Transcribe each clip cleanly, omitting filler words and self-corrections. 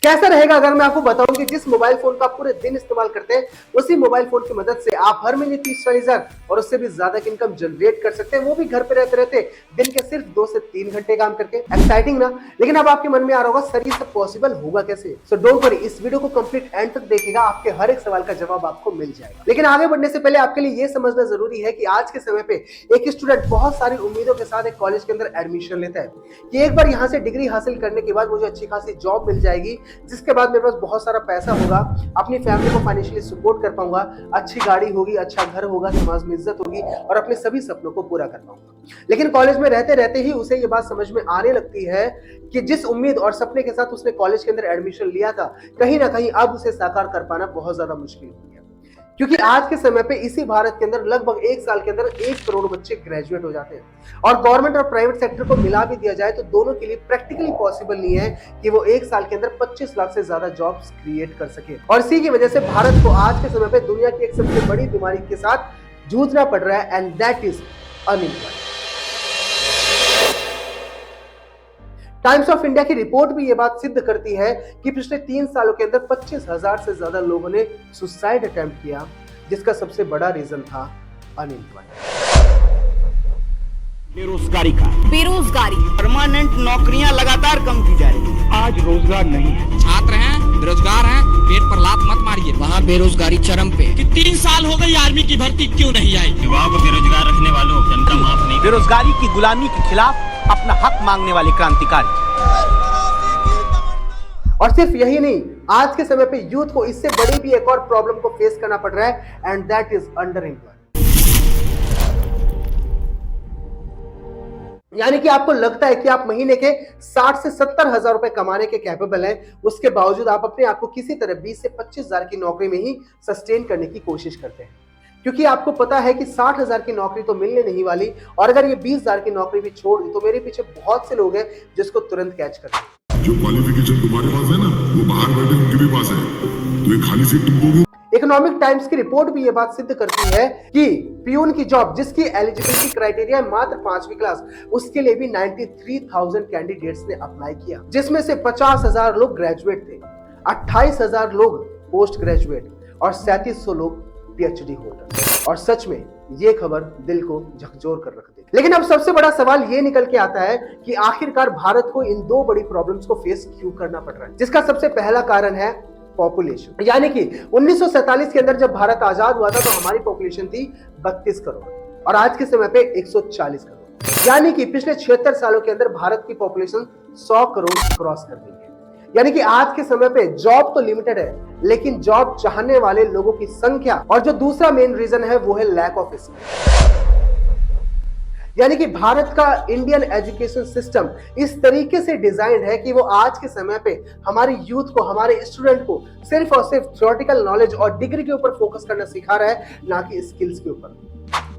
कैसा रहेगा अगर मैं आपको बताऊं कि जिस मोबाइल फोन का आप पूरे दिन इस्तेमाल करते हैं उसी मोबाइल फोन की मदद से आप हर महीने 30-40 हजार और उससे भी ज्यादा की इनकम जनरेट कर सकते हैं, वो भी घर पे रहते रहते दिन के सिर्फ 2 से 3 घंटे काम करके। एक्साइटिंग ना? लेकिन अब आपके मन में आ रहा होगा सर ये सब पॉसिबल होगा कैसे? सो डोंट वरी, इस वीडियो को कंप्लीट एंड तक देखिएगा, आपके हर एक सवाल का जवाब आपको मिल जाएगा। लेकिन आगे बढ़ने से पहले आपके लिए ये समझना जरूरी है कि आज के समय पे एक स्टूडेंट बहुत सारी उम्मीदों के साथ एक कॉलेज के अंदर एडमिशन लेता है कि एक बार यहाँ से डिग्री हासिल करने के बाद मुझे अच्छी खासी जॉब मिल जाएगी, जिसके बाद मेरे पास बहुत सारा पैसा होगा, अपनी फैमिली को फाइनेंशियली सपोर्ट कर पाऊंगा, अच्छी गाड़ी होगी, अच्छा घर होगा, समाज में इज्जत होगी और अपने सभी सपनों को पूरा कर पाऊंगा। लेकिन कॉलेज में रहते रहते ही उसे ये बात समझ में आने लगती है कि जिस उम्मीद और सपने के साथ उसने कॉलेज के अंदर एडमिशन लिया था, कहीं ना कहीं अब उसे साकार कर पाना बहुत ज्यादा मुश्किल हो गया। क्योंकि आज के समय पे इसी भारत के अंदर लगभग 1 साल के अंदर 1 करोड़ बच्चे ग्रेजुएट हो जाते हैं और गवर्नमेंट और प्राइवेट सेक्टर को मिला भी दिया जाए तो दोनों के लिए प्रैक्टिकली पॉसिबल नहीं है कि वो 1 साल के अंदर 25 लाख से ज्यादा जॉब्स क्रिएट कर सके। और इसी की वजह से भारत को आज के समय पे दुनिया की एक सबसे बड़ी बीमारी के साथ जूझना पड़ रहा है, and that is unemployment. Times of India की रिपोर्ट भी ये बात सिद्ध करती है कि पिछले 3 सालों के अंदर 25,000 से ज्यादा लोगों ने सुसाइड अटेम्प्ट किया, जिसका सबसे बड़ा रीजन था अनएम्प्लॉयमेंट, बेरोजगारी परमानेंट नौकरियां लगातार कम की जा रही है। आज रोजगार नहीं है, छात्र हैं, बेरोजगार हैं, पेट पर लात मत मारिए। वहाँ बेरोजगारी चरम पे कि 3 साल हो गई आर्मी की भर्ती क्यों नहीं आई? युवाओं को बेरोजगार रखने वालों जनता माफ नहीं। बेरोजगारी की गुलामी के खिलाफ अपना हक मांगने वाले क्रांतिकारी। और सिर्फ यही नहीं, आज के समय पे यूथ को इससे बड़ी भी एक और प्रॉब्लम को फेस करना पड़ रहा है, and that is under employment. यानी कि आपको लगता है कि आप महीने के 60 से 70 हजार रुपए कमाने के कैपेबल हैं, उसके बावजूद आप अपने आप को किसी तरह 20 से 25 हजार की नौकरी में ही सस्टेन करने की कोशिश करते हैं, क्योंकि आपको पता है कि 60 हजार की नौकरी तो मिलने नहीं वाली, और अगर ये 20 हजार की नौकरी भी छोड़ दी तो मेरे पीछे बहुत से लोग हैं जिसको तुरंत कैच कर लें। जो क्वालिफिकेशन तुम्हारे पास है ना, वो बाहर बैठे उनके भी पास है, तो ये खाली सीट तुमको। इकोनॉमिक टाइम्स की रिपोर्ट भी ये बात सिद्ध करती है कि पियून की जॉब जिसकी एलिजिबिलिटी क्राइटेरिया है मात्र 5वीं क्लास, उसके लिए भी 93,000 कैंडिडेट्स ने अप्लाई किया, जिसमें से 50,000 लोग ग्रेजुएट थे, 28,000 लोग पोस्ट ग्रेजुएट और 3700 लोग पीएचडी होल्डर। और सच में ये खबर दिल को झकझोर कर रख देती। लेकिन अब सबसे बड़ा सवाल ये निकल के आता है कि आखिरकार भारत को इन 2 बड़ी प्रॉब्लम्स को फेस क्यों करना पड़ रहा है, जिसका सबसे पहला कारण है पॉपुलेशन। यानी कि 1947 के अंदर जब भारत आजाद हुआ था तो हमारी पॉपुलेशन थी 32 करोड़ और आज के समय पे 140 करोड़। यानी कि पिछले 76 सालों के अंदर भारत की पॉपुलेशन 100 करोड़ क्रॉस कर गई है। यानी कि आज के समय पे जॉब तो लिमिटेड है, लेकिन जॉब चाहने वाले लोगों की संख्या, और जो दूसरा मेन रीजन है वो है लैक ऑफ स्किल। यानी कि भारत का इंडियन एजुकेशन सिस्टम इस तरीके से डिजाइंड है कि वो आज के समय पे हमारी यूथ को, हमारे स्टूडेंट को सिर्फ और सिर्फ थ्योरेटिकल नॉलेज और डिग्री के ऊपर फोकस करना सिखा रहा है, ना कि स्किल्स के ऊपर।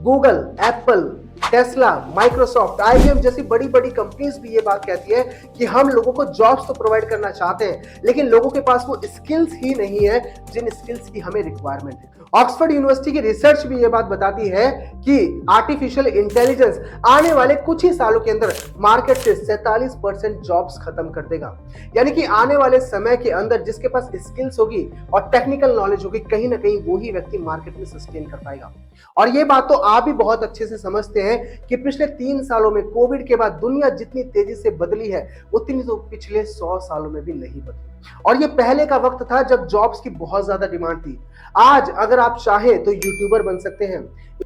Google, Apple, Tesla, Microsoft, IBM जैसी बड़ी बड़ी कंपनीज भी ये बात कहती है कि हम लोगों को जॉब्स तो प्रोवाइड करना चाहते हैं, लेकिन लोगों के पास वो स्किल्स ही नहीं है जिन स्किल्स की हमें रिक्वायरमेंट है। ऑक्सफोर्ड यूनिवर्सिटी की रिसर्च भी ये बात बताती है कि आर्टिफिशियल इंटेलिजेंस आने वाले कुछ ही सालों के अंदर मार्केट से 47% जॉब्स खत्म कर देगा। यानी कि आने वाले समय के अंदर जिसके पास स्किल्स होगी और टेक्निकल नॉलेज होगी, कहीं ना कहीं वो ही व्यक्ति मार्केट में सस्टेन कर पाएगा। और ये बात तो आप भी बहुत अच्छे से समझते हैं कि पिछले 3 सालों में कोविड के बाद दुनिया जितनी तेजी से बदली है, उतनी तो पिछले 100 सालों में भी नहीं बदली। और ये पहले का वक्त था जब जॉब्स की बहुत ज्यादा डिमांड थी। आज अगर आप चाहें तो यूट्यूबर बन सकते हैं,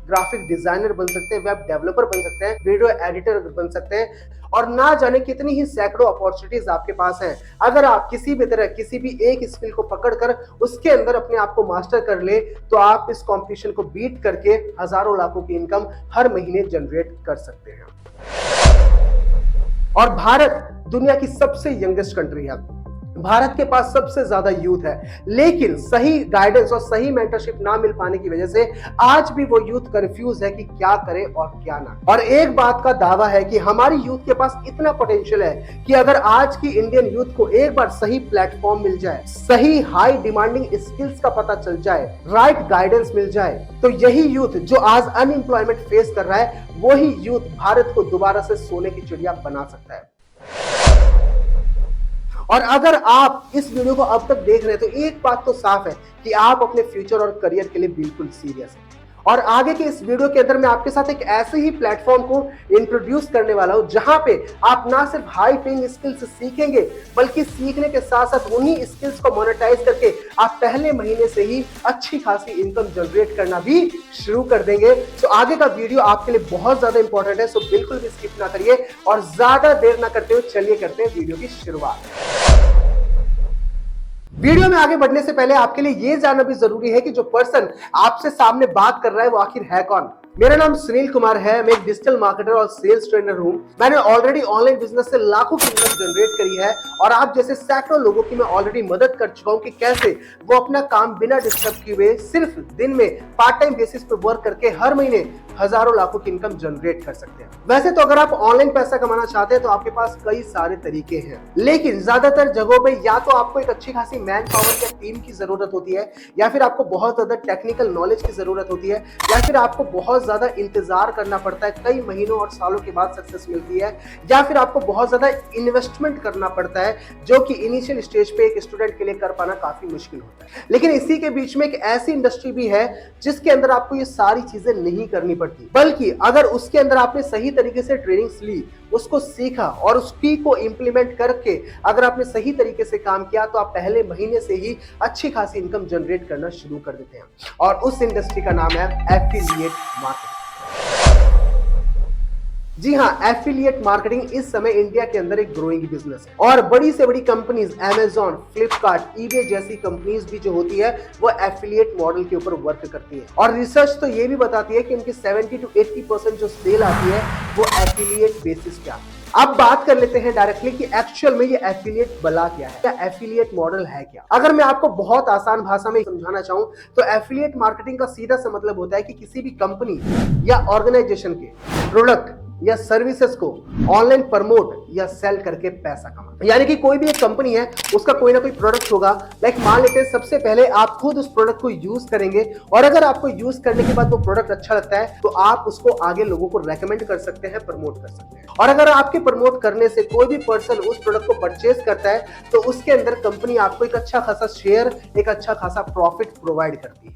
ग्राफिक डिजाइनर बन सकते हैं, वेब डेवलपर बन सकते हैं, वीडियो एडिटर बन सकते हैं, और ना जाने कितनी ही सैकड़ों अपॉर्चुनिटीज आपके पास हैं। अगर आप किसी भी तरह किसी भी एक स्किल को पकड़कर उसके अंदर अपने आप को मास्टर कर ले, तो आप इस कंपटीशन को बीट करके हजारों लाखों की इनकम हर महीने जनरेट कर सकते हैं। और भारत दुनिया की सबसे यंगेस्ट कंट्री है, भारत के पास सबसे ज्यादा यूथ है, लेकिन सही गाइडेंस और सही मेंटरशिप ना मिल पाने की वजह से आज भी वो यूथ कंफ्यूज है कि क्या करे और क्या ना। और एक बात का दावा है कि हमारी यूथ के पास इतना पोटेंशियल है कि अगर आज की इंडियन यूथ को एक बार सही प्लेटफॉर्म मिल जाए, सही हाई डिमांडिंग स्किल्स का पता चल जाए, राइट गाइडेंस मिल जाए, तो यही यूथ जो आज अनएम्प्लॉयमेंट फेस कर रहा है, वही यूथ भारत को दोबारा से सोने की चिड़िया बना सकता है। और अगर आप इस वीडियो को अब तक देख रहे हैं तो एक बात तो साफ है कि आप अपने फ्यूचर और करियर के लिए बिल्कुल सीरियस हैं। और आगे के इस वीडियो के अंदर मैं आपके साथ एक ऐसे ही प्लेटफॉर्म को इंट्रोड्यूस करने वाला हूं जहां पे आप ना सिर्फ हाई पेइंग स्किल्स सीखेंगे बल्कि सीखने के साथ साथ उन्हीं स्किल्स को मोनेटाइज करके आप पहले महीने से ही अच्छी खासी इनकम जनरेट करना भी शुरू कर देंगे। तो आगे का वीडियो आपके लिए बहुत ज्यादा इंपॉर्टेंट है, सो बिल्कुल भी स्किप ना करिए और ज्यादा देर ना करते हुए चलिए करते हैं वीडियो की शुरुआत। वीडियो में आगे बढ़ने से पहले आपके लिए यह जानना भी जरूरी है कि जो पर्सन आपसे सामने बात कर रहा है वो आखिर है कौन। मेरा नाम सुनील कुमार है, मैं एक डिजिटल मार्केटर और सेल्स ट्रेनर हूं। मैंने ऑलरेडी ऑनलाइन बिजनेस से लाखों की इनकम जनरेट करी है और आप जैसे सैकड़ों लोगों की मैं ऑलरेडी मदद कर चुका हूं कि कैसे वो अपना काम बिना डिस्टर्ब किए हुए सिर्फ दिन में पार्ट टाइम बेसिस पे वर्क करके हर महीने हजारों लाखों की इनकम जनरेट कर सकते हैं। वैसे तो अगर आप ऑनलाइन पैसा कमाना चाहते हैं तो आपके पास कई सारे तरीके हैं, लेकिन ज्यादातर जगहों पे या तो आपको एक अच्छी खासी मैन पावर या टीम की जरूरत होती है, या फिर आपको बहुत ज्यादा टेक्निकल नॉलेज की जरूरत होती है, या फिर आपको बहुत ज्यादा इंतजार करना पड़ता है, कई महीनों और सालों के बाद सक्सेस मिलती है, या फिर आपको बहुत ज्यादा इन्वेस्टमेंट करना पड़ता है जो कि इनिशियल स्टेज पे एक स्टूडेंट के लिए कर पाना काफी मुश्किल होता है। लेकिन इसी के बीच में एक ऐसी इंडस्ट्री भी है जिसके अंदर आपको ये सारी चीजें नहीं करनी पड़ती, बल्कि अगर उसके अंदर आपने सही तरीके से ट्रेनिंग्स ली, उसको सीखा और उसकी को इंप्लीमेंट करके अगर आपने सही तरीके से काम किया तो आप पहले महीने से ही अच्छी खासी इनकम जनरेट करना शुरू कर देते हैं। और उस इंडस्ट्री का नाम है एफिलिएट मार्केटिंग। जी हाँ, एफिलिएट मार्केटिंग इस समय इंडिया के अंदर एक ग्रोइंग बिजनेस है और बड़ी से बड़ी कंपनीज Amazon, फ्लिपकार्ट, eBay जैसी कंपनीज भी जो होती है वो एफिलिएट मॉडल के ऊपर वर्क करती है। और रिसर्च तो ये भी बताती है कि उनकी 70 to 80% जो सेल आती है वो एफिलिएट बेसिस पे आती है। अब बात कर लेते हैं डायरेक्टली कि एक्चुअल में ये एफिलिएट बला क्या है, क्या एफिलिएट मॉडल है क्या। अगर मैं आपको बहुत आसान भाषा में समझाना चाहूं तो एफिलिएट मार्केटिंग का सीधा सा मतलब होता है कि किसी भी कंपनी या ऑर्गेनाइजेशन के प्रोडक्ट या सर्विसेज को ऑनलाइन प्रमोट या सेल करके पैसा कमाना। यानी कि कोई भी एक कंपनी है, उसका कोई ना कोई प्रोडक्ट होगा, लाइक मान लेते हैं सबसे पहले आप खुद उस प्रोडक्ट को यूज करेंगे और अगर आपको यूज करने के बाद वो प्रोडक्ट अच्छा लगता है तो आप उसको आगे लोगों को रेकमेंड कर सकते हैं, प्रमोट कर सकते हैं। और अगर आपके प्रमोट करने से कोई भी पर्सन उस प्रोडक्ट को परचेज करता है तो उसके अंदर कंपनी आपको एक अच्छा खासा शेयर, एक अच्छा खासा प्रॉफिट प्रोवाइड करती है।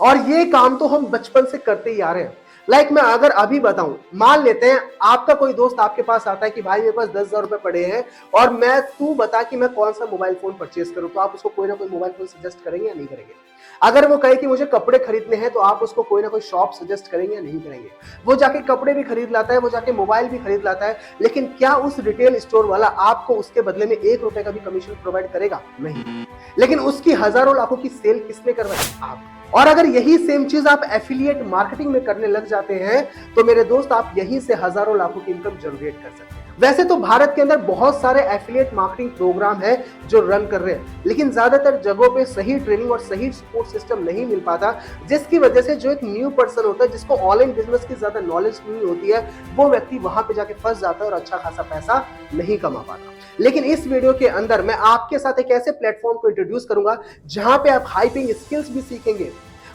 और ये काम तो हम बचपन से करते ही आ रहे हैं। लाइक मैं अगर अभी बताऊं, मान लेते हैं आपका कोई दोस्त आपके पास आता है कि भाई मेरे पास 10,000 रुपए पड़े हैं और तू बता कि मैं कौन सा मोबाइल फोन परचेज करूं, तो आप उसको कोई ना कोई मोबाइल फोन सजेस्ट करेंगे या नहीं करेंगे। अगर वो कहे कि मुझे कपड़े खरीदने हैं तो आप उसको कोई ना कोई शॉप सजेस्ट करेंगे या नहीं करेंगे। वो जाके कपड़े भी खरीद लाता है, वो जाके मोबाइल भी खरीद लाता है, लेकिन क्या उस रिटेल स्टोर वाला आपको उसके बदले में 1 रुपए का भी कमीशन प्रोवाइड करेगा? नहीं। लेकिन उसकी हजारों लाखों की सेल किसने करवाई? आप। और अगर यही सेम चीज आप एफिलिएट मार्केटिंग में करने लग जाते हैं तो मेरे दोस्त आप यहीं से हजारों लाखों की इनकम जनरेट कर सकते हैं। वैसे तो भारत के अंदर बहुत सारे एफिलिएट मार्केटिंग प्रोग्राम है जो रन कर रहे हैं, लेकिन ज्यादातर जगहों पे सही ट्रेनिंग और सही सपोर्ट सिस्टम नहीं मिल पाता, जिसकी वजह से जो एक न्यू पर्सन होता है जिसको ऑनलाइन बिजनेस की ज्यादा नॉलेज नहीं होती है, वो व्यक्ति वहां पे जाके फंस जाता है और अच्छा खासा पैसा नहीं कमा पाता। लेकिन इस वीडियो के अंदर मैं आपके साथ एक ऐसे प्लेटफॉर्म को इंट्रोड्यूस करूंगा जहां पे आप हाई पेइंग स्किल्स भी सीखेंगे,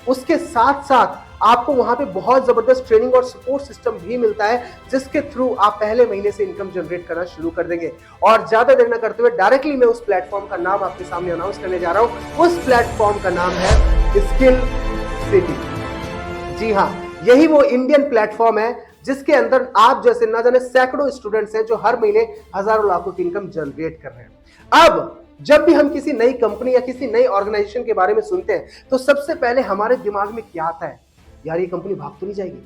उसके साथ साथ आपको वहां पे बहुत जबरदस्त ट्रेनिंग और सपोर्ट सिस्टम भी मिलता है जिसके थ्रू आप पहले महीने से इनकम जनरेट करना शुरू कर देंगे। और ज्यादा देर न करते हुए डायरेक्टली मैं उस प्लेटफॉर्म का नाम आपके सामने अनाउंस करने जा रहा हूं। उस प्लेटफॉर्म का नाम है स्किल सिटी। जी हाँ, यही वो इंडियन प्लेटफॉर्म है जिसके अंदर आप जैसे ना जाने सैकड़ों स्टूडेंट्स हैं जो हर महीने हजारों लाखों की इनकम जनरेट कर रहे हैं। अब जब भी हम किसी नई कंपनी या किसी नई ऑर्गेनाइजेशन के बारे में सुनते हैं तो सबसे पहले हमारे दिमाग में क्या आता है? यार ये कंपनी भाग तो नहीं जाएगी,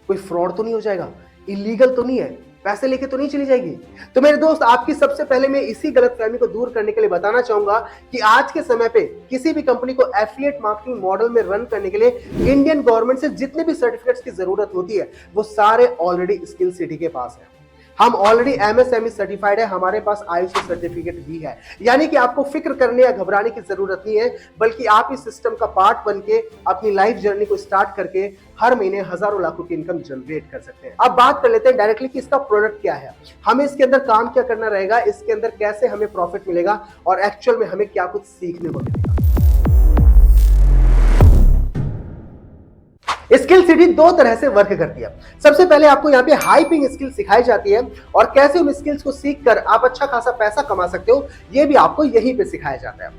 कोई फ्रॉड तो नहीं हो जाएगा, इलीगल तो नहीं है, पैसे लेके तो नहीं चली जाएगी। तो मेरे दोस्त आपकी सबसे पहले मैं इसी गलतफहमी को दूर करने के लिए बताना चाहूंगा कि आज के समय पे किसी भी कंपनी को एफिलिएट मार्केटिंग मॉडल में रन करने के लिए इंडियन गवर्नमेंट से जितने भी सर्टिफिकेट्स की जरूरत होती है वो सारे ऑलरेडी स्किल सिटी के पास है। हम ऑलरेडी MSME सर्टिफाइड है, हमारे पास ISO सर्टिफिकेट भी है। यानी कि आपको फिक्र करने या घबराने की जरूरत नहीं है, बल्कि आप इस सिस्टम का पार्ट बन के अपनी लाइफ जर्नी को स्टार्ट करके हर महीने हजारों लाखों की इनकम जनरेट कर सकते हैं। अब बात कर लेते हैं डायरेक्टली कि इसका प्रोडक्ट क्या है, हमें इसके अंदर काम क्या करना रहेगा, इसके अंदर कैसे हमें प्रॉफिट मिलेगा और एक्चुअल में हमें क्या कुछ सीखने को मिलेगा। स्किल सिटी दो तरह से वर्क करती है। सबसे पहले आपको यहाँ पे हाइपिंग स्किल सिखाई जाती है और कैसे उन स्किल्स को सीखकर आप अच्छा खासा पैसा कमा सकते हो, ये भी आपको यहीं पे सिखाया जाता है।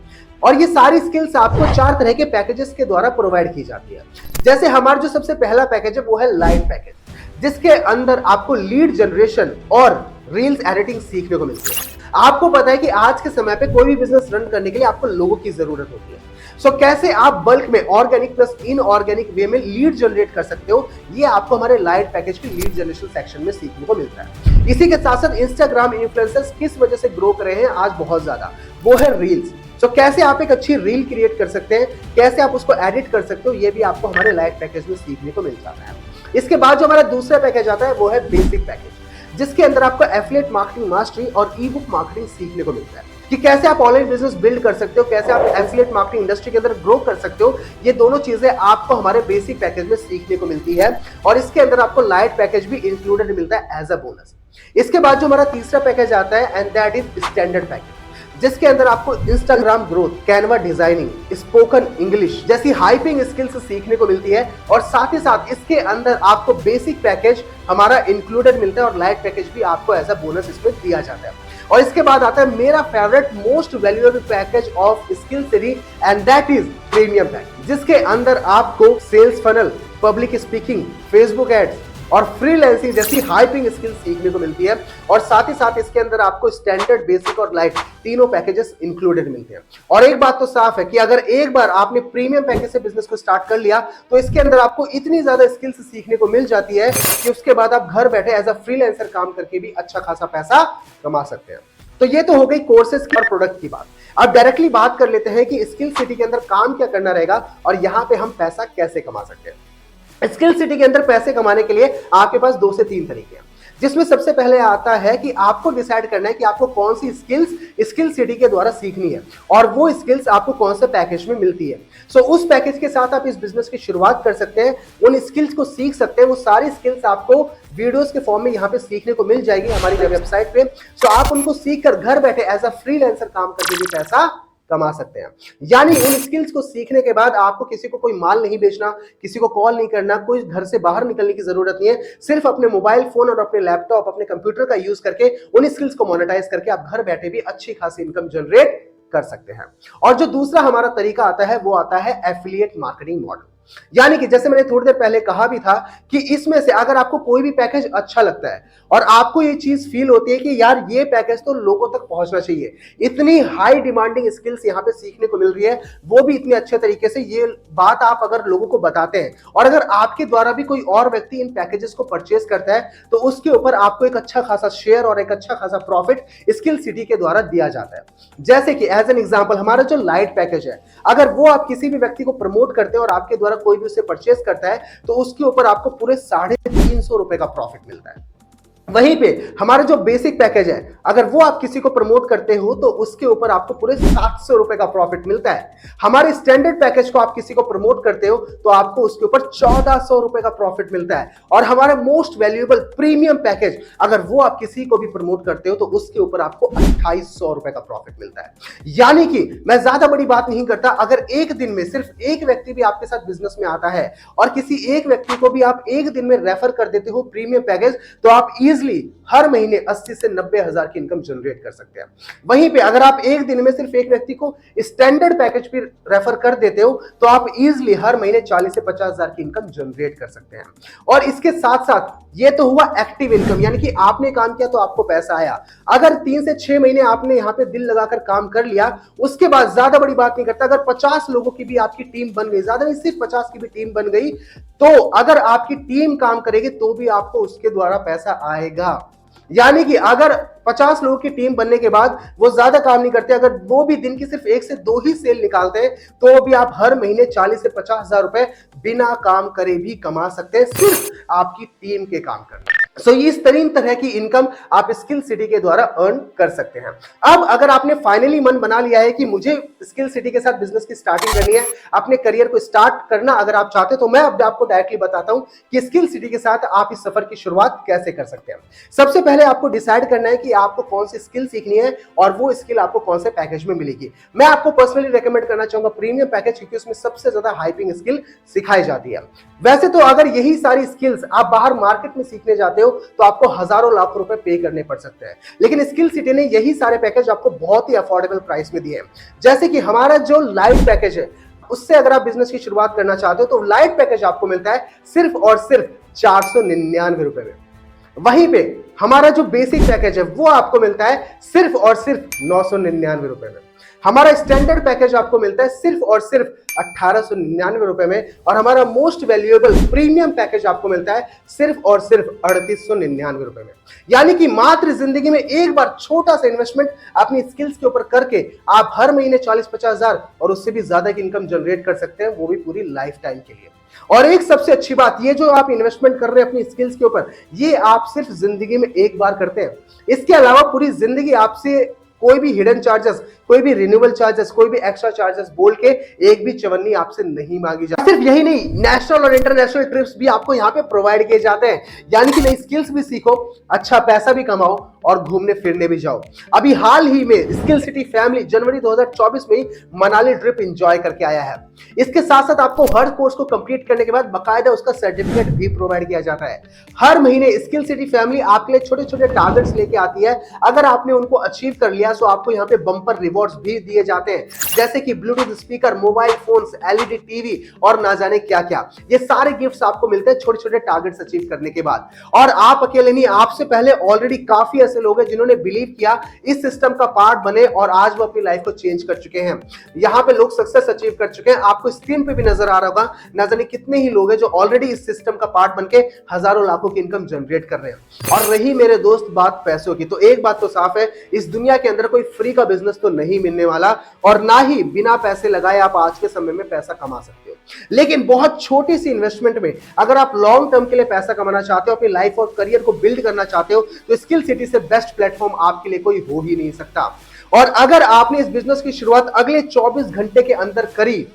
और ये सारी स्किल्स आपको 4 तरह के पैकेजेस के द्वारा प्रोवाइड की जाती है। जैसे हमारा जो सबसे पहला पैकेज है वो है लाइट पैकेज, जिसके अंदर आपको लीड जनरेशन और रील्स एडिटिंग सीखने को मिलती है। आपको पता है कि आज के समय पे कोई भी बिजनेस रन करने के लिए आपको लोगों की जरूरत होती है। सो कैसे आप बल्क में ऑर्गेनिक प्लस इनऑर्गेनिक वे में लीड जनरेट कर सकते हो, ये आपको हमारे लाइट पैकेज के लीड जनरेशन सेक्शन में सीखने को मिलता है। इसी के साथ साथ इंस्टाग्राम इन्फ्लुएंसर्स किस वजह से ग्रो कर रहे हैं आज बहुत ज्यादा, वो है रील्स। सो कैसे आप एक अच्छी रील क्रिएट कर सकते हैं, कैसे आप उसको एडिट कर सकते हो, ये भी आपको हमारे लाइट पैकेज में सीखने को मिल जाता है। इसके बाद जो हमारा दूसरा पैकेज आता है वो है बेसिक पैकेज, जिसके अंदर आपको एफिलिएट मार्केटिंग मास्टरी और ई बुक मार्केटिंग सीखने को मिलता है कि कैसे आप ऑनलाइन बिजनेस बिल्ड कर सकते हो, कैसे आप एफिलिएट मार्केटिंग इंडस्ट्री के अंदर ग्रो कर सकते हो। ये दोनों चीजें आपको हमारे बेसिक पैकेज में सीखने को मिलती है और इसके अंदर आपको लाइट पैकेज भी इंक्लूडेड मिलता है एज अ बोनस। इसके बाद जो हमारा तीसरा पैकेज आता है and that is standard package, जिसके अंदर आपको Instagram growth, Canva designing, spoken English जैसी हाइपिंग स्किल्स सीखने को मिलती है और साथ ही साथ इसके अंदर आपको बेसिक पैकेज हमारा इंक्लूडेड मिलता है और लाइट पैकेज भी आपको एज अ बोनस इसमें दिया जाता है। और इसके बाद आता है मेरा favourite most valuable package of Skill City and that is premium package, जिसके अंदर आपको sales funnel, public speaking, Facebook ads और फ्रीलांसिंग जैसी हाइपिंग स्किल्स सीखने को मिलती है और साथ ही साथ इसके अंदर आपको स्टैंडर्ड, बेसिक और लाइट तीनों पैकेजेस इंक्लूडेड मिलते हैं। और एक बात तो साफ है कि अगर एक बार आपने प्रीमियम पैकेज से बिजनेस को स्टार्ट कर लिया तो इसके अंदर आपको इतनी ज्यादा स्किल्स सीखने को मिल जाती है कि उसके बाद आप घर बैठे एज अ फ्रीलांसर काम करके भी अच्छा खासा पैसा कमा सकते हैं। तो ये तो हो गई कोर्सेज और प्रोडक्ट की बात। अब डायरेक्टली बात कर लेते हैं कि स्किल सिटी के अंदर काम क्या करना रहेगा और यहाँ पे हम पैसा कैसे कमा सकते हैं। स्किल सिटी के अंदर पैसे कमाने के लिए आपके पास 2 से 3 तरीके हैं, जिसमें सबसे पहले आता है कि आपको डिसाइड करना है कि आपको कौन सी स्किल्स स्किल सिटी के द्वारा सीखनी है और वो स्किल्स आपको कौन से पैकेज में मिलती है। सो उस पैकेज के साथ आप इस बिजनेस की शुरुआत कर सकते हैं, उन स्किल्स को सीख सकते हैं। वो सारी स्किल्स आपको वीडियोस के फॉर्म में यहाँ पे सीखने को मिल जाएगी हमारी वेबसाइट पे। सो आप उनको सीख कर घर बैठे एज अ फ्रीलांसर काम करके भी पैसा कमा सकते हैं। यानी उन स्किल्स को सीखने के बाद आपको किसी को कोई माल नहीं बेचना, किसी को कॉल नहीं करना, कोई घर से बाहर निकलने की जरूरत नहीं है। सिर्फ अपने मोबाइल फोन और अपने लैपटॉप, अपने कंप्यूटर का यूज करके उन स्किल्स को मोनेटाइज करके आप घर बैठे भी अच्छी खासी इनकम जनरेट कर सकते हैं। और जो दूसरा हमारा तरीका आता है वो आता है एफिलिएट मार्केटिंग मॉडल। यानी कि जैसे मैंने थोड़ी देर पहले कहा भी था कि इसमें से अगर आपको कोई भी पैकेज अच्छा लगता है और आपको ये चीज फील होती है कि यार ये पैकेज तो लोगों तक पहुंचना चाहिए, इतनी हाई डिमांडिंग स्किल्स यहाँ पे सीखने को मिल रही है, वो भी इतने अच्छे तरीके से, ये बात आप अगर लोगों को बताते हैं और अगर आपके द्वारा भी कोई और व्यक्ति इन पैकेजेस को परचेज करता है तो उसके ऊपर आपको एक अच्छा खासा शेयर और एक अच्छा खासा प्रॉफिट स्किल सिटी के द्वारा दिया जाता है। जैसे कि एज एन एग्जांपल हमारा जो लाइट पैकेज है, अगर वो आप किसी भी व्यक्ति को प्रमोट करते हैं और आपके द्वारा कोई भी उसे परचेस करता है तो उसके ऊपर आपको पूरे 350 रुपए का प्रॉफिट मिलता है। वहीं पे हमारा जो बेसिक पैकेज है, अगर वो आप किसी को प्रमोट करते हो तो उसके ऊपर आपको पूरे 700 रुपए का प्रॉफिट मिलता है। हमारे स्टैंडर्ड पैकेज को आप किसी को प्रमोट करते हो तो आपको उसके ऊपर 1400 रुपए का प्रॉफिट मिलता है। और हमारा मोस्ट वैल्यूएबल प्रीमियम पैकेज, अगर वो आप किसी को भी प्रमोट करते हो तो उसके ऊपर आपको 2800 रुपए का प्रॉफिट मिलता है। यानी कि मैं ज्यादा बड़ी बात नहीं करता, अगर एक दिन में सिर्फ एक व्यक्ति भी आपके साथ बिजनेस में आता है और किसी एक व्यक्ति को भी आप एक दिन में रेफर कर देते हो प्रीमियम पैकेज, तो आप हर महीने 80 से 90 हजार की इनकम जनरेट कर सकते हैं। वहीं पे अगर आप एक दिन में सिर्फ एक व्यक्ति को स्टैंडर्ड पैकेज पे रेफर कर देते हो तो आप इजीली हर महीने 40 से 50 हजार की इनकम जनरेट कर सकते हैं। और इसके साथ साथ ये तो हुआ एक्टिव इनकम, यानी कि आपने काम किया तो आपको पैसा आया। अगर 3 से 6 महीने आपने यहाँ पे दिल लगाकर काम कर लिया, उसके बाद ज्यादा बड़ी बात नहीं करता, अगर 50 लोगों की भी आपकी टीम बन गई, ज्यादा नहीं सिर्फ 50 की भी टीम बन गई, तो अगर आपकी टीम काम करेगी तो भी आपको उसके द्वारा पैसा आएगा। यानी कि अगर 50 लोगों की टीम बनने के बाद वो ज्यादा काम नहीं करते, अगर वो भी दिन की सिर्फ 1 से 2 ही सेल निकालते हैं तो भी आप हर महीने 40 से 50 हजार रुपए बिना काम करे भी कमा सकते हैं, सिर्फ आपकी टीम के काम करने। सो इस तरह की इनकम आप स्किल सिटी के द्वारा अर्न कर सकते हैं। अब अगर आपने फाइनली मन बना लिया है कि मुझे स्किल सिटी के साथ बिजनेस की स्टार्टिंग करनी है, अपने करियर को स्टार्ट करना अगर आप चाहते हैं, तो मैं अब आपको डायरेक्टली बताता हूं कि स्किल सिटी के साथ आप इस सफर की शुरुआत कैसे कर सकते हैं। सबसे पहले आपको डिसाइड करना है कि आपको कौन सी स्किल सीखनी है और वो स्किल आपको कौन से पैकेज में मिलेगी। मैं आपको पर्सनली रेकमेंड करना चाहूंगा प्रीमियम पैकेज, क्योंकि उसमें सबसे ज्यादा हाइपिंग स्किल सिखाई जाती है। वैसे तो अगर यही सारी स्किल्स आप बाहर मार्केट में सीखने जाते हो तो आपको हजारों लाख रुपए पे करने पड़ सकते हैं, लेकिन स्किल सिटी ने यही सारे पैकेज आपको बहुत ही अफोर्डेबल प्राइस में दिए हैं। जैसे कि हमारा जो लाइव पैकेज है, उससे अगर आप बिजनेस की शुरुआत करना चाहते हो तो लाइव पैकेज आपको मिलता है सिर्फ और सिर्फ 499 रुपए में। वहीं पे हमारा जो बेसिक पैकेज है वो आपको मिलता है सिर्फ और सिर्फ 999 रुपए में। हमारा स्टैंडर्ड पैकेज आपको मिलता है सिर्फ और सिर्फ 1899 रुपए में, और हमारा मोस्ट वैल्यूएबल प्रीमियम पैकेज आपको मिलता है सिर्फ और सिर्फ 3899 रुपए में। यानी कि मात्र जिंदगी में एक बार छोटा सा इन्वेस्टमेंट अपनी स्किल्स के ऊपर करके आप हर महीने 40-50 हजार और उससे भी ज्यादा की इनकम जनरेट कर सकते हैं, वो भी पूरी लाइफ टाइम के लिए। और एक सबसे अच्छी बात, ये जो आप इन्वेस्टमेंट कर रहे हैं अपनी स्किल्स के ऊपर, ये आप सिर्फ जिंदगी में एक बार करते हैं। इसके अलावा पूरी जिंदगी आपसे कोई भी हिडन चार्जेस, कोई भी रिन्यूअल चार्जेस, कोई भी एक्स्ट्रा चार्जेस बोल के एक भी चवन्नी आपसे नहीं मांगी जाती। सिर्फ यही नहीं, नेशनल और इंटरनेशनल ट्रिप्स भी आपको यहाँ पे प्रोवाइड किए जाते हैं। यानी कि नई स्किल्स भी सीखो, अच्छा पैसा भी कमाओ और घूमने फिरने भी जाओ। अभी हाल ही में स्किल सिटी फैमिली जनवरी 2024 में ही मनाली ट्रिप एंजॉय करके आया है। इसके साथ साथ आपको हर कोर्स को कंप्लीट करने के बाद बकायदा उसका सर्टिफिकेट भी प्रोवाइड किया जाता है। हर महीने स्किल सिटी फैमिली आपके लिए छोटे छोटे टारगेट्स लेके आती है। अगर आपने उनको अचीव कर लिया तो आपको यहाँ पे बम्पर रिवॉर्ड्स भी दिए जाते हैं, जैसे कि Bluetooth speaker, mobile phones, LED TV और ना जाने क्या क्या। ये सारे गिफ्ट्स आपको मिलते हैं छोटे छोटे टारगेट्स अचीव करने के बाद। और आप अकेले नहीं, आपसे पहले ऑलरेडी काफी ऐसे लोग हैं जिन्होंने बिलीव किया, इस सिस्टम का पार्ट बने और आज वो अपनी लाइफ को चेंज कर चुके हैं। यहाँ पे लोग सक्सेस अचीव कर चुके हैं। आपको स्क्रीन पे भी नजर आ रहा होगा, ना जाने कितने ही लोग हैं जो ऑलरेडी इस सिस्टम का पार्ट बनके हजारों लाखों की इनकम जनरेट कर रहे हैं। और रही मेरे दोस्त बात पैसों की, तो एक बात तो साफ है, इस दुनिया के अंदर कोई फ्री का बिजनेस तो नहीं मिलने वाला, और ना ही बिना पैसे लगाए आप आज के समय में पैसा कमा सकते हो। लेकिन बहुत छोटी सी इन्वेस्टमेंट में अगर आप लॉन्ग टर्म के लिए पैसा कमाना चाहते हो, अपनी लाइफ और करियर को बिल्ड करना चाहते हो, तो स्किल सिटी से बेस्ट प्लेटफॉर्म आपके लिए कोई हो ही नहीं सकता। और अगर आपने इस बिजनेस की शुरुआत अगले 24 घंटे के अंदर करी,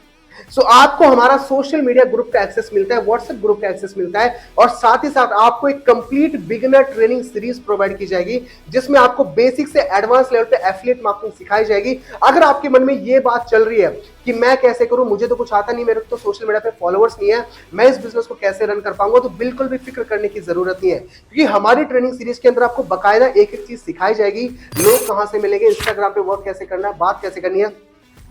सो आपको हमारा सोशल मीडिया ग्रुप का एक्सेस मिलता है, व्हाट्सएप ग्रुप का एक्सेस मिलता है, और साथ ही साथ आपको एक complete beginner training series provide की जाएगी, जिसमें आपको बेसिक से एडवांस लेवल पे एफिलिएट मार्केटिंग सिखाई जाएगी। अगर आपके मन में ये बात चल रही है कि मैं कैसे करूं, मुझे तो कुछ आता नहीं, मेरे तो सोशल मीडिया पे फॉलोअर्स नहीं है, मैं इस बिजनेस को कैसे रन कर पाऊंगा, तो बिल्कुल भी फिक्र करने की जरूरत नहीं है, क्योंकि हमारी ट्रेनिंग सीरीज के अंदर आपको बकायदा एक एक चीज सिखाई जाएगी। लोग कहां से मिलेंगे, इंस्टाग्राम पे वर्क कैसे करना है, बात कैसे करनी है,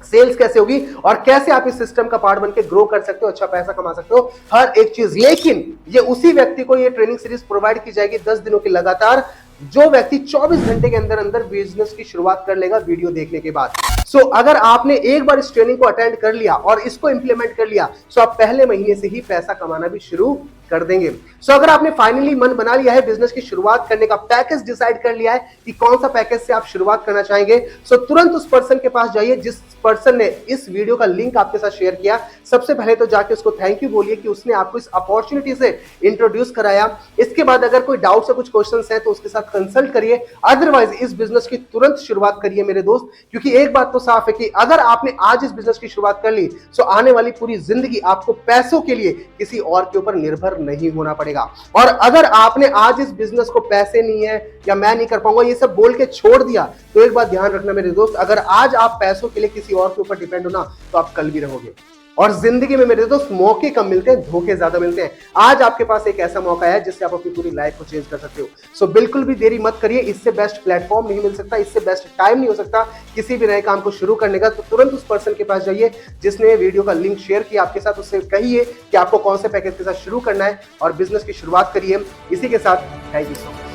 सेल्स कैसे होगी, और कैसे आप इस सिस्टम का पार्ट बनके ग्रो कर सकते हो, अच्छा पैसा कमा सकते हो, हर एक चीज। लेकिन ये उसी व्यक्ति को ये ट्रेनिंग सीरीज प्रोवाइड की जाएगी 10 दिनों की लगातार, जो व्यक्ति 24 घंटे के अंदर अंदर बिजनेस की शुरुआत कर लेगा वीडियो देखने के बाद। सो अगर आपने एक बार इस ट्रेनिंग को अटेंड कर लिया और इसको इंप्लीमेंट कर लिया, सो आप पहले महीने से ही पैसा कमाना भी शुरू कर देंगे। सो अगर आपने फाइनली मन बना लिया है बिजनेस की शुरुआत करने का, पैकेज डिसाइड कर लिया है कि कौन सा पैकेज से आप शुरुआत करना चाहेंगे, सो तुरंत उस पर्सन के पास जाइए जिस पर्सन ने इस वीडियो का लिंक आपके साथ शेयर किया। सबसे पहले तो जाके उसको थैंक यू बोलिए कि उसने आपको इस अपॉर्चुनिटी से इंट्रोड्यूस कराया। इसके बाद अगर कोई डाउट से कुछ क्वेश्चंस है तो उसके साथ कंसल्ट करिए, अदरवाइज इस बिजनेस की तुरंत शुरुआत करिए मेरे दोस्त, क्योंकि एक बात तो साफ है कि अगर आपने आज इस बिजनेस की शुरुआत कर ली, सो आने वाली पूरी जिंदगी आपको पैसों के लिए किसी और के ऊपर निर्भर नहीं होना पड़ेगा। और अगर आपने आज इस बिजनेस को पैसे नहीं है या मैं नहीं कर पाऊंगा ये सब बोल के छोड़ दिया, तो एक बात ध्यान रखना मेरे दोस्त, अगर आज आप पैसों के लिए किसी और के ऊपर डिपेंड हो ना, तो आप कल भी रहोगे। और जिंदगी में मेरे दोस्त मौके कम मिलते हैं, धोखे ज्यादा मिलते हैं। आज आपके पास एक ऐसा मौका है जिससे आप अपनी पूरी लाइफ को चेंज कर सकते हो। सो बिल्कुल भी देरी मत करिए, इससे बेस्ट प्लेटफॉर्म नहीं मिल सकता, इससे बेस्ट टाइम नहीं हो सकता किसी भी नए काम को शुरू करने का। तो तुरंत उस पर्सन के पास जाइए जिसने वीडियो का लिंक शेयर किया आपके साथ, उससे कहिए कि आपको कौन से पैकेज के साथ शुरू करना है और बिजनेस की शुरुआत करिए। इसी के साथ थैंक यू सो मच।